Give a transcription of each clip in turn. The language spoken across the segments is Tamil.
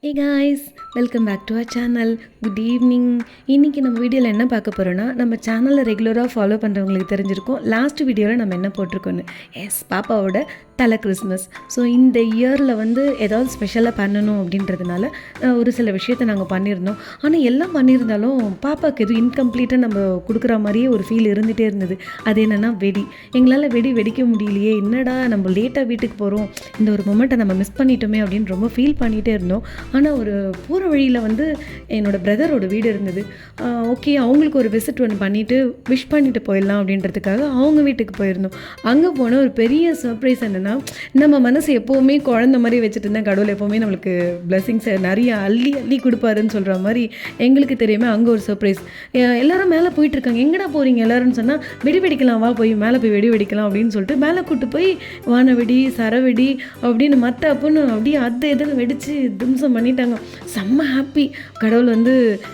Hey guys, welcome back to our channel. Good evening. இன்றைக்கி நம்ம வீடியோவில் என்ன பார்க்க போகிறோன்னா, நம்ம சேனலில் ரெகுலராக ஃபாலோ பண்ணுறவங்களுக்கு தெரிஞ்சிருக்கும் லாஸ்ட் வீடியோவில் நம்ம என்ன போட்டிருக்கோன்னு. பாப்பாவோட தலை கிறிஸ்மஸ். ஸோ இந்த இயரில் ஏதாவது ஸ்பெஷலாக பண்ணணும் அப்படின்றதுனால ஒரு சில விஷயத்தை நாங்கள் பண்ணியிருந்தோம். ஆனால் எல்லாம் பண்ணியிருந்தாலும் பாப்பாவுக்கு எதுவும் இன்கம்ப்ளீட்டாக நம்ம கொடுக்குற மாதிரியே ஒரு ஃபீல் இருந்துகிட்டே இருந்தது. அது என்னென்னா எங்களால் வெடிக்க முடியலையே, என்னடா நம்ம லேட்டாக வீட்டுக்கு போகிறோம், இந்த ஒரு மொமெண்ட்டை நம்ம மிஸ் பண்ணிட்டோமே அப்படின்னு ரொம்ப ஃபீல் பண்ணிகிட்டே இருந்தோம். ஆனால் ஒரு போகிற வழியில் என்னோடய பிரதரோட வீடு இருந்தது. ஓகே, அவங்களுக்கு ஒரு விசிட் ஒன்று பண்ணிவிட்டு விஷ் பண்ணிவிட்டு போயிடலாம் அப்படின்றதுக்காக அவங்க வீட்டுக்கு போயிருந்தோம். அங்கே போனால் ஒரு பெரிய சர்ப்ரைஸ் என்னென்னா, நம்ம மனசு எப்போவுமே குழந்த மாதிரி வச்சுட்டு இருந்தால் கடவுள் எப்போவுமே நம்மளுக்கு பிளெஸிங்ஸை நிறைய அள்ளி கொடுப்பாருன்னு சொல்கிற மாதிரி எங்களுக்கு தெரியுமே அங்கே ஒரு சர்ப்ரைஸ். எல்லாரும் மேலே போயிட்டுருக்காங்க. எங்கடா போகிறீங்க எல்லாருன்னு சொன்னால், வெடிக்கலாம், வா போய் மேலே போய் வெடிக்கலாம் அப்படின்னு சொல்லிட்டு மேலே கூப்பிட்டு போய் வானவெடி சரவெடி அப்படின்னு மற்ற அப்புன்னு அப்படியே அதை எதுன்னு வெடித்து தும்சம் பண்ணிட்டாங்க. செம்ம ஹாப்பி. கடவுள்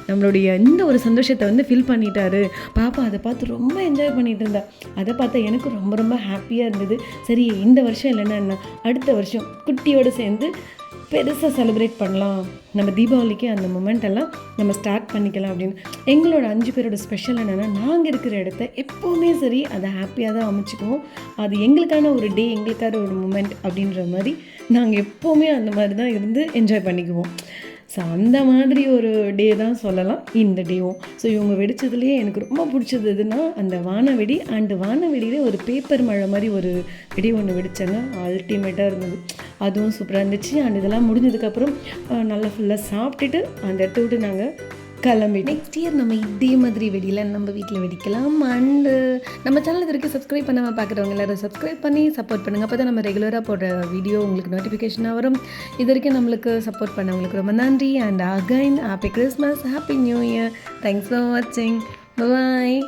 நம்மளுடைய இந்த ஒரு சந்தோஷத்தை ஃபீல் பண்ணிட்டாரு. பாப்பா அதை பார்த்து ரொம்ப என்ஜாய் பண்ணிட்டு இருந்தா. அதை பார்த்தா எனக்கு ரொம்ப ரொம்ப ஹாப்பியாக இருந்தது. சரி, இந்த வருஷம் இல்லைன்னா அடுத்த வருஷம் குட்டியோடு சேர்ந்து பெருசாக செலிப்ரேட் பண்ணலாம், நம்ம தீபாவளிக்கு அந்த மொமெண்ட் எல்லாம் நம்ம ஸ்டார்ட் பண்ணிக்கலாம் அப்படின்னு. எங்களோட 5 பேரோட ஸ்பெஷல் என்னென்னா, நாங்கள் இருக்கிற இடத்த எப்போவுமே சரி அதை ஹாப்பியாக தான் அமைச்சிக்குவோம். அது எங்களுக்கான ஒரு டே, எங்களுக்கான ஒரு மொமெண்ட் அப்படின்ற மாதிரி நாங்கள் எப்போவுமே அந்த மாதிரி தான் இருந்து என்ஜாய் பண்ணிக்குவோம். ஸோ அந்த மாதிரி ஒரு டே தான் சொல்லலாம் இந்த டேவும். ஸோ இவங்க வெடித்ததுலேயே எனக்கு ரொம்ப பிடிச்சது எதுனா அந்த வானவெடி. அண்டு வானவெடியிலே ஒரு பேப்பர் மழை மாதிரி ஒரு வெடி ஒன்று வெடித்தாங்க. அல்டிமேட்டாக இருந்தது. அதுவும் சூப்பராக இருந்துச்சு. அண்ட் இதெல்லாம் முடிஞ்சதுக்கப்புறம் நல்லா ஃபுல்லாக சாப்பிட்டுட்டு அந்த இடத்த விட்டு நாங்கள் கிளம்பி நெக்ஸ்ட் இயர் நம்ம இதே மாதிரி வெடியில் நம்ம வீட்டில் வெடிக்கலாம். அண்டு நம்ம சேனல் இது வரைக்கும் சப்ஸ்கிரைப் பண்ணாமல் பார்க்குறவங்க எல்லோரும் சப்ஸ்கிரைப் பண்ணி சப்போர்ட் பண்ணுங்கள். அப்போ தான் நம்ம ரெகுலராக போடுற வீடியோ உங்களுக்கு நோட்டிஃபிகேஷனாக வரும். இது வரைக்கும் நம்மளுக்கு சப்போர்ட் பண்ணவங்களுக்கு ரொம்ப நன்றி. And again happy Christmas, happy new year. Thanks for வாட்சிங். பாய்.